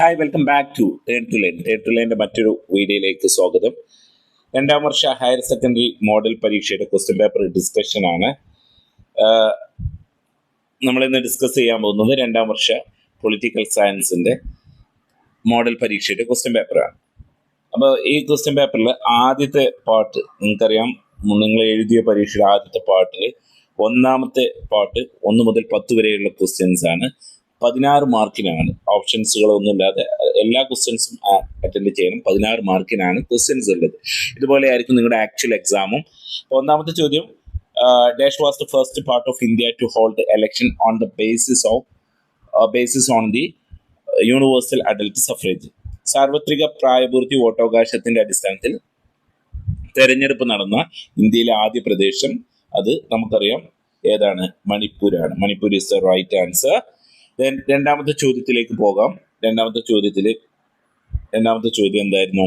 Hi, welcome back to turn to learn. Turn to ലേണിൻ്റെ മറ്റൊരു വീഡിയോയിലേക്ക് സ്വാഗതം. രണ്ടാം വർഷ ഹയർ സെക്കൻഡറി മോഡൽ പരീക്ഷയുടെ ക്വസ്റ്റ്യൻ പേപ്പർ ഡിസ്കഷനാണ് നമ്മളിന്ന് ഡിസ്കസ് ചെയ്യാൻ പോകുന്നത്. രണ്ടാം വർഷ പൊളിറ്റിക്കൽ സയൻസിൻ്റെ മോഡൽ പരീക്ഷയുടെ ക്വസ്റ്റ്യൻ പേപ്പറാണ്. അപ്പോൾ ഈ ക്വസ്റ്റ്യൻ പേപ്പറിൽ ആദ്യത്തെ പാർട്ട് നിങ്ങൾക്കറിയാം, നിങ്ങൾ എഴുതിയ പരീക്ഷയുടെ ആദ്യത്തെ പാർട്ടിൽ ഒന്നാമത്തെ പാർട്ട് 1 മുതൽ 10 വരെയുള്ള ക്വസ്റ്റ്യൻസ് ആണ്. 16 മാർക്കിനാണ്, ഓപ്ഷൻസുകളൊന്നുമില്ലാതെ എല്ലാ ക്വസ്റ്റ്യൻസും അറ്റൻഡ് ചെയ്യണം. 16 മാർക്കിനാണ് ക്വസ്റ്റ്യൻസ് ഉള്ളത്. ഇതുപോലെ ആയിരിക്കും നിങ്ങളുടെ ആക്ച്വൽ എക്സാമും. ഒന്നാമത്തെ ചോദ്യം, dash was the first part of India to hold election on the basis on the universal adult suffrage. സാർവത്രിക പ്രായപൂർത്തി വോട്ടവകാശത്തിന്റെ അടിസ്ഥാനത്തിൽ തെരഞ്ഞെടുപ്പ് നടന്ന ഇന്ത്യയിലെ ആദ്യ പ്രദേശം, അത് നമുക്കറിയാം ഏതാണ്? മണിപ്പൂരാണ്. Manipur is the right answer. രണ്ടാമത്തെ ചോദ്യത്തിലേക്ക് പോകാം. രണ്ടാമത്തെ ചോദ്യം എന്തായിരുന്നു?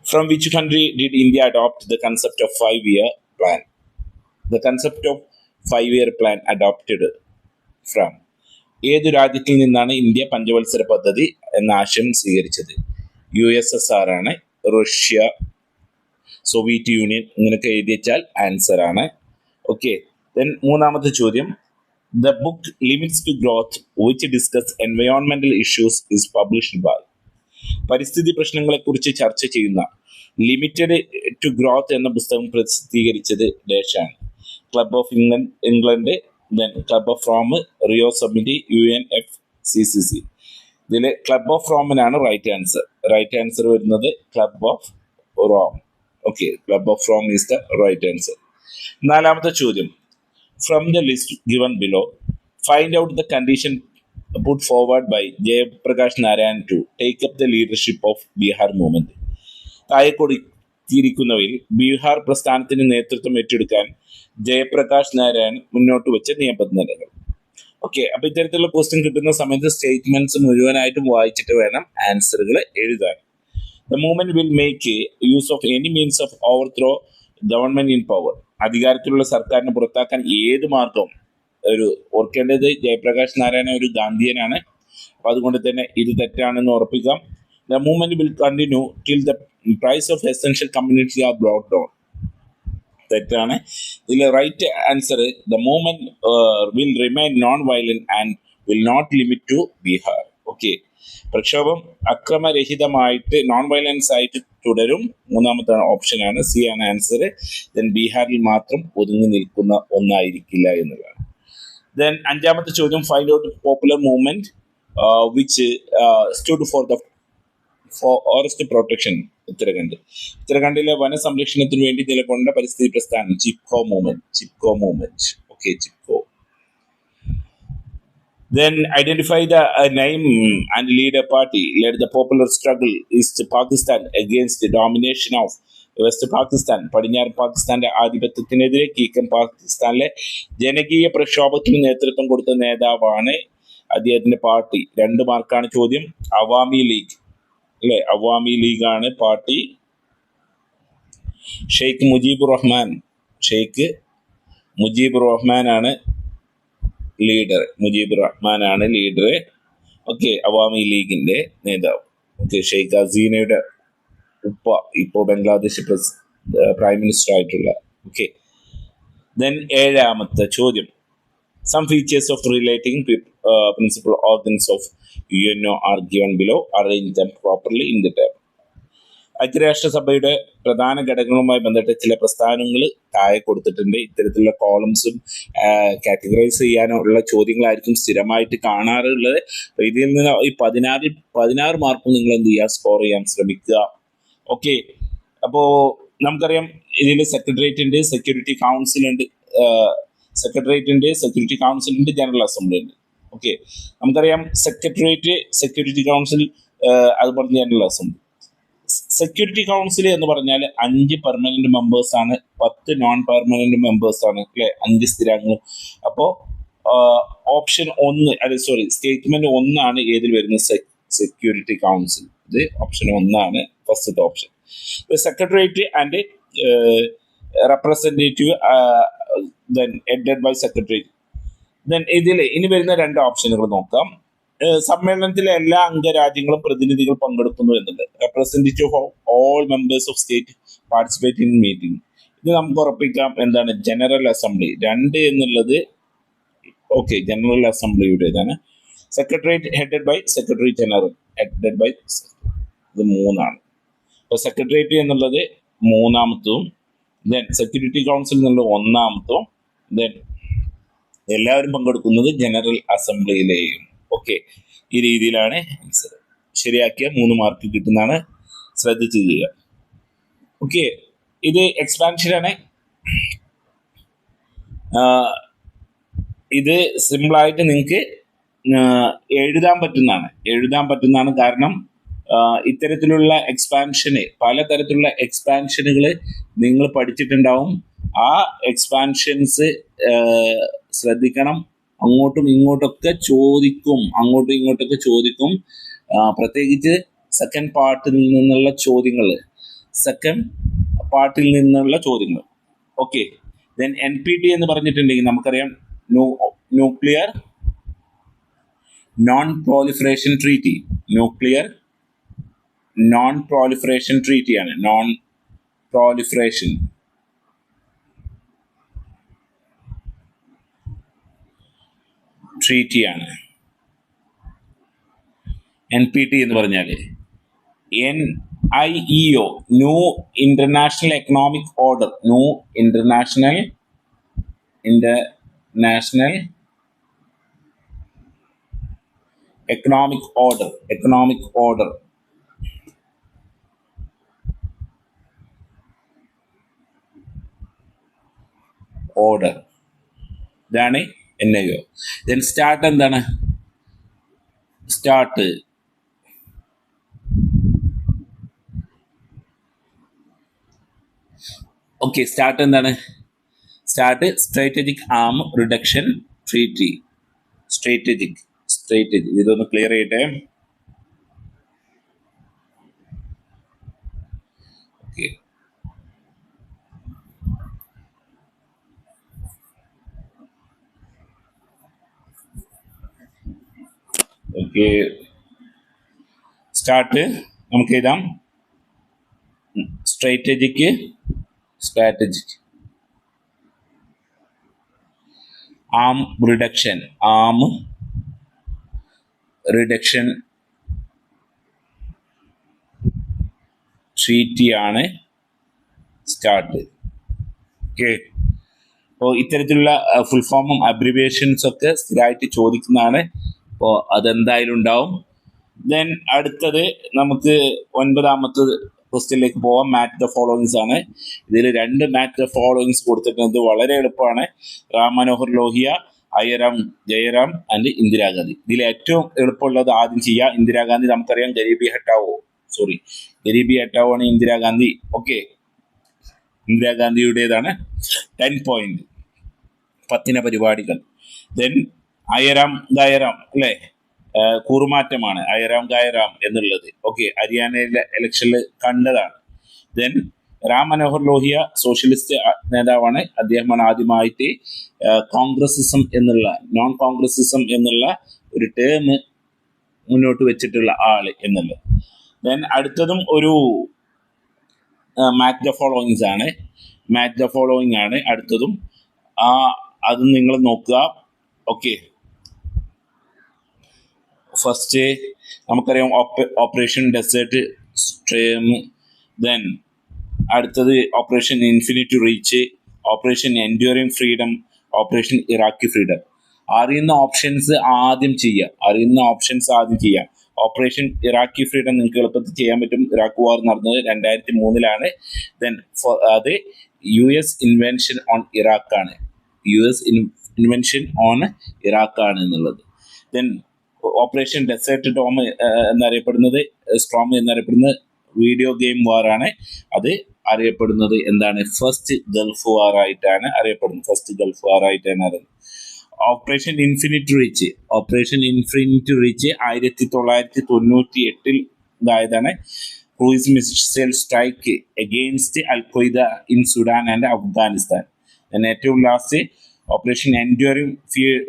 From which country did India adopt the concept of 5-year plan? The concept of 5-year plan adopted from. ഏതു രാജ്യത്തിൽ നിന്നാണ് ഇന്ത്യ പഞ്ചവത്സര പദ്ധതി എന്ന ആശയം സ്വീകരിച്ചത്? USSR ആണ്, റഷ്യ, സോവിയറ്റ് യൂണിയൻ, ഇങ്ങനെയൊക്കെ എഴുതി വെച്ചാൽ ആൻസർ ആണ്. ഓക്കെ. ദെൻ മൂന്നാമത്തെ ചോദ്യം, The book Limits to Growth, which discuss environmental issues, is published by. പരിസ്ഥിതി പ്രശ്നങ്ങളെക്കുറിച്ച് ചർച്ച ചെയ്യുന്ന ലിമിറ്റഡ് ടു ഗ്രോത്ത് എന്ന പുസ്തകം പ്രസിദ്ധീകരിച്ചത് ഡേഷാണ്. Club of England, then club of Rome, Rio സമ്മിറ്റി, UNFCCC. ഇതിൽ ക്ലബ് ഓഫ് റോമിനാണ് റൈറ്റ് ആൻസർ. റൈറ്റ് ആൻസർ വരുന്നത് club of Rome. Okay, club of Rome is the right answer. നാലാമത്തെ ചോദ്യം, from the list given below, find out the condition put forward by Jayaprakash Narayan to take up the leadership of Bihar movement. താഴെ കൊടുത്തിരിക്കുന്നവയിൽ ബീഹാർ പ്രസ്ഥാനത്തിന് നേതൃത്വം ഏറ്റെടുക്കാൻ ജയപ്രകാശ് നാരായൺ മുന്നോട്ട് വെച്ച നിബന്ധനകൾ. Okay, അപ്പൊ ഇത്തരത്തിലുള്ള ക്വസ്റ്റ്യൻ കിട്ടുന്ന സമയത്ത് സ്റ്റേറ്റ്മെന്റ്സ് മുഴുവനായിട്ടും വായിച്ചിട്ട് വേണം ആൻസറുകൾ എഴുതാൻ. The movement will make use of any means of overthrow government in power. അധികാരത്തിലുള്ള സർക്കാരിനെ പുറത്താക്കാൻ ഏത് മാർഗവും. ഓർക്കേണ്ടത് ജയപ്രകാശ് നാരായണ ഒരു ഗാന്ധിയനാണ്. അപ്പൊ അതുകൊണ്ട് തന്നെ ഇത് തെറ്റാണെന്ന് ഉറപ്പിക്കാം. The movement will continue till the price of essential commodities are brought down. തെറ്റാണ്. ഇതിൽ right answer, the movement will remain non-violent and will not limit to Bihar. Okay, പ്രക്ഷോഭം അക്രമരഹിതമായിട്ട് നോൺ വയലൻസ് ആയിട്ട് തുടരും. മൂന്നാമത്തെ ഓപ്ഷനാണ്, സി ആണ് ആൻസർ. ദെൻ ബീഹാറിൽ മാത്രം ഒതുങ്ങി നിൽക്കുന്ന ഒന്നായിരിക്കില്ല എന്നുള്ളതാണ്. ദെൻ അഞ്ചാമത്തെ ചോദ്യം, find out popular movement which stood for the forest protection ഉത്തരാഖണ്ഡിലെ വന സംരക്ഷണത്തിന് വേണ്ടി നിലകൊണ്ട പരിസ്ഥിതി പ്രസ്ഥാനം Chipko movement. Okay, Chipko. Then identify the name and lead a party led the popular struggle East Pakistan against the domination of West Pakistan. പടിഞ്ഞാറൻ പാകിസ്ഥാന്റെ ആധിപത്യത്തിനെതിരെ കിഴക്കൻ പാകിസ്ഥാനിലെ ജനകീയ പ്രക്ഷോഭത്തിന് നേതൃത്വം കൊടുത്ത നേതാവാണ്. അദ്ദേഹത്തിന്റെ പാർട്ടി. 2 മാർക്കാണ് ചോദ്യം. അവാമി ലീഗ് അല്ലെ, അവാമി ലീഗാണ് പാർട്ടി. ഷെയ്ഖ് മുജീബുർ റഹ്മാനാണ് ലീഡർ. ഓക്കെ, അവാമി ലീഗിന്റെ നേതാവ്. ഓക്കെ, ഷെയ്ഖ് ഹസീനയുടെ ഉപ്പ, ഇപ്പോൾ ബംഗ്ലാദേശ് പ്രൈം മിനിസ്റ്റർ ആയിട്ടുള്ള. ഓക്കെ. ദെൻ ഏഴാമത്തെ ചോദ്യം, some features of relating principal organs of UNO are given below, arrange them properly in the table. ഐക്യരാഷ്ട്രസഭയുടെ പ്രധാന ഘടകങ്ങളുമായി ബന്ധപ്പെട്ട ചില പ്രസ്ഥാനങ്ങൾ താഴെ കൊടുത്തിട്ടുണ്ട്. ഇത്തരത്തിലുള്ള കോളംസും കാറ്റഗറൈസ് ചെയ്യാനുള്ള ചോദ്യങ്ങളായിരിക്കും സ്ഥിരമായിട്ട് കാണാറുള്ളത്. ഇതിൽ നിന്ന് ഈ 16 മാർക്കും നിങ്ങൾ എന്ത് ചെയ്യുക, സ്കോർ ചെയ്യാൻ ശ്രമിക്കുക. ഓക്കെ, അപ്പോൾ നമുക്കറിയാം ഇതിൽ സെക്രട്ടേറിയറ്റ് ഉണ്ട്, സെക്യൂരിറ്റി കൗൺസിൽ ഉണ്ട്, ജനറൽ അസംബ്ലി ഉണ്ട്. ഓക്കെ, നമുക്കറിയാം സെക്രട്ടേറിയറ്റ്, സെക്യൂരിറ്റി കൗൺസിൽ, അതുപോലെ ജനറൽ അസംബ്ലി. സെക്യൂരിറ്റി കൗൺസിൽ എന്ന് പറഞ്ഞാൽ 5 പെർമനന്റ് മെമ്പേഴ്സ് ആണ്, 10 നോൺ പെർമനന്റ് മെമ്പേഴ്സ് ആണ് അല്ലെ, 5 സ്ഥിരാംഗങ്ങൾ. അപ്പോൾ ഓപ്ഷൻ 1, സ്റ്റേറ്റ്മെന്റ് 1 ആണ് ഏതിൽ വരുന്നത്? Security council. ഇത് ഓപ്ഷൻ 1 ആണ്, ഫസ്റ്റത്തെ option. Secretariat and representative headed by secretariat. Then ഇതിൽ ഇനി വരുന്ന 2 ഓപ്ഷനുകൾ നോക്കാം. സമ്മേളനത്തിലെ എല്ലാ അംഗരാജ്യങ്ങളും പ്രതിനിധികൾ പങ്കെടുക്കുന്നു എന്നുണ്ട്. Representative of all members of state participate in meeting. ഇത് നമുക്ക് ഉറപ്പിക്കാം എന്താണ് ജനറൽ അസംബ്ലി. 2 എന്നുള്ളത് ഓക്കെ ജനറൽ അസംബ്ലിയുടേതാണ്. Secretariat headed by secretary general headed by ഇത് 3 അപ്പോൾ സെക്രട്ടേറിയറ്റ് എന്നുള്ളത് 3ാമത്തതും ദെൻ സെക്യൂരിറ്റി കൗൺസിൽ എന്നുള്ളത് 1ാമത്തതും ദെൻ എല്ലാവരും പങ്കെടുക്കുന്നത് ജനറൽ അസംബ്ലിയിലെയും. ഓക്കെ, ഈ രീതിയിലാണ് ആൻസർ. ശരിയാക്കിയ 3 മാർക്ക് കിട്ടുന്നതാണ്, ശ്രദ്ധിച്ച് ചെയ്യുക. ഓക്കെ, ഇത് എക്സ്പാൻഷനാണ്. ഇത് സിമ്പിളായിട്ട് നിങ്ങൾക്ക് എഴുതാൻ പറ്റുന്നതാണ്. കാരണം ഇത്തരത്തിലുള്ള എക്സ്പാൻഷന് പലതരത്തിലുള്ള എക്സ്പാൻഷനുകൾ നിങ്ങൾ പഠിച്ചിട്ടുണ്ടാവും. ആ എക്സ്പാൻഷൻസ് ശ്രദ്ധിക്കണം. അങ്ങോട്ടും ഇങ്ങോട്ടൊക്കെ ചോദിക്കും. പ്രത്യേകിച്ച് സെക്കൻഡ് പാർട്ടിൽ നിന്നുള്ള ചോദ്യങ്ങൾ. ഓക്കെ, ദെൻ NPT എന്ന് പറഞ്ഞിട്ടുണ്ടെങ്കിൽ നമുക്കറിയാം ന്യൂക്ലിയർ നോൺ പ്രോലിഫറേഷൻ ട്രീറ്റിയാണ്. നോൺ പ്രോലിഫറേഷൻ ട്രീറ്റിയാണ് NPT എന്ന് പറഞ്ഞാൽ. NIEO new international economic order. International economic order ഇതാണ് NIO. ദെൻ സ്റ്റാർട്ട് എന്താണ്? സ്റ്റാർട്ട് എന്താണ്? Strategic arm reduction treaty. Strategic ഇതൊന്ന് ക്ലിയർ ചെയ്യട്ടെ. ഓക്കെ, സ്റ്റാർട്ട് നമുക്ക് എഴുതാം. സ്ട്രാറ്റജിക് ആം റിഡക്ഷൻ ട്രീറ്റിയാണ് സ്റ്റാർട്ട്. ഓക്കെ, അപ്പോൾ ഇത്തരത്തിലുള്ള ഫുൾ ഫോമും അബ്രിവിയേഷൻസ് ഒക്കെ സ്ഥിരമായിട്ട് ചോദിക്കുന്നതാണ്. അപ്പോൾ അതെന്തായാലും ഉണ്ടാവും. ദെൻ അടുത്തത് നമുക്ക് 9ാമത്തെ ക്വസ്റ്റ്യനിലേക്ക് പോവാം. മാച്ച് ദ ഫോളോയിങ്സ് ആണ്. ഇതിൽ 2 മാച്ച് ദ ഫോളോയിങ്സ് കൊടുത്തിട്ടുണ്ട്. വളരെ എളുപ്പമാണ്. റാം മനോഹർ ലോഹിയ, ജയറാം ആൻഡ് ഇന്ദിരാഗാന്ധി. ഇതിൽ ഏറ്റവും എളുപ്പമുള്ളത് ആദ്യം ചെയ്യുക. ഇന്ദിരാഗാന്ധി നമുക്കറിയാം ഗരീബി ഹട്ടാവോ ആണ് ഇന്ദിരാഗാന്ധി. ഓക്കെ, ഇന്ദിരാഗാന്ധിയുടേതാണ് 10 പോയിന്റ് 10 പരിപാടികൾ. ദെൻ അയറാം അല്ലേ, കൂറുമാറ്റമാണ് അയറാം എന്നുള്ളത്. ഓക്കെ, ഹരിയാനയിലെ ഇലക്ഷനിൽ കണ്ടതാണ്. ദെൻ റാം മനോഹർ ലോഹിയ സോഷ്യലിസ്റ്റ് നേതാവാണ്. അദ്ദേഹമാണ് ആദ്യമായിട്ട് നോൺ കോൺഗ്രസിസം എന്നുള്ള ഒരു ടേം മുന്നോട്ട് വെച്ചിട്ടുള്ള ആള് എന്നുള്ളത്. ദെൻ അടുത്തതും ഒരു മാച്ച് ദ ഫോളോയിങ് ആണ് അടുത്തതും. അത് നിങ്ങൾ നോക്കുക. ഓക്കെ, ഫസ്റ്റ് നമുക്കറിയാം ഓപ്പറേഷൻ ഡെസേർട്ട് സ്ട്രീം. ദെൻ അടുത്തത് operation Infinity reach, operation Enduring freedom, operation Iraqi freedom. അറിയുന്ന ഓപ്ഷൻസ് ആദ്യം ചെയ്യുക. ഓപ്പറേഷൻ ഇറാഖി ഫ്രീഡം നിങ്ങൾക്ക് എളുപ്പത്തിൽ ചെയ്യാൻ പറ്റും. ഇറാഖ് വാർ നടന്നത് 2003 ദെൻ അത് US ഇൻവെൻഷൻ ഓൺ ഇറാഖാണ് എന്നുള്ളത്. ദെൻ ഓപ്പറേഷൻ ഡെസേർട്ട് സ്ട്രോം എന്നറിയപ്പെടുന്നത് വീഡിയോ ഗെയിം വാർ ആണ്. അത് അറിയപ്പെടുന്നത് എന്താണ്? ഫസ്റ്റ് ഗൾഫ് വാർ ആയിട്ടാണ് അറിയുന്നത്. ഓപ്പറേഷൻ ഇൻഫിനിറ്റി റീച്ച് 1998 ഇതായതാണ്. Cruise missile strike against Al Qaeda in Sudan and Afghanistan. ഏറ്റവും ലാസ്റ്റ് ഓപ്പറേഷൻ എൻഡ്യൂറിംഗ്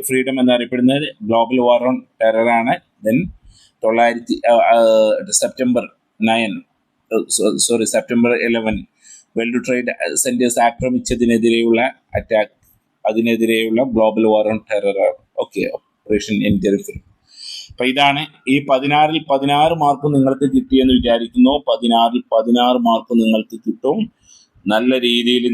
ഫ്രീഡം എന്നറിയപ്പെടുന്നത് ഗ്ലോബൽ വാർ ഓൺ ടെററാണ്. Then September 11 World Trade Centres ആക്രമിച്ചതിനെതിരെയുള്ള അറ്റാക്ക്, അതിനെതിരെയുള്ള ഗ്ലോബൽ വാർ ഓൺ ടെററാണ്. Okay, Operation Enduring Freedom. അപ്പൊ ഇതാണ് ഈ 16-ൽ 16 മാർക്ക് നിങ്ങൾക്ക് കിട്ടിയെന്ന് വിചാരിക്കുന്നു. 16-ൽ 16 മാർക്ക് നിങ്ങൾക്ക് കിട്ടും. നല്ല രീതിയിൽ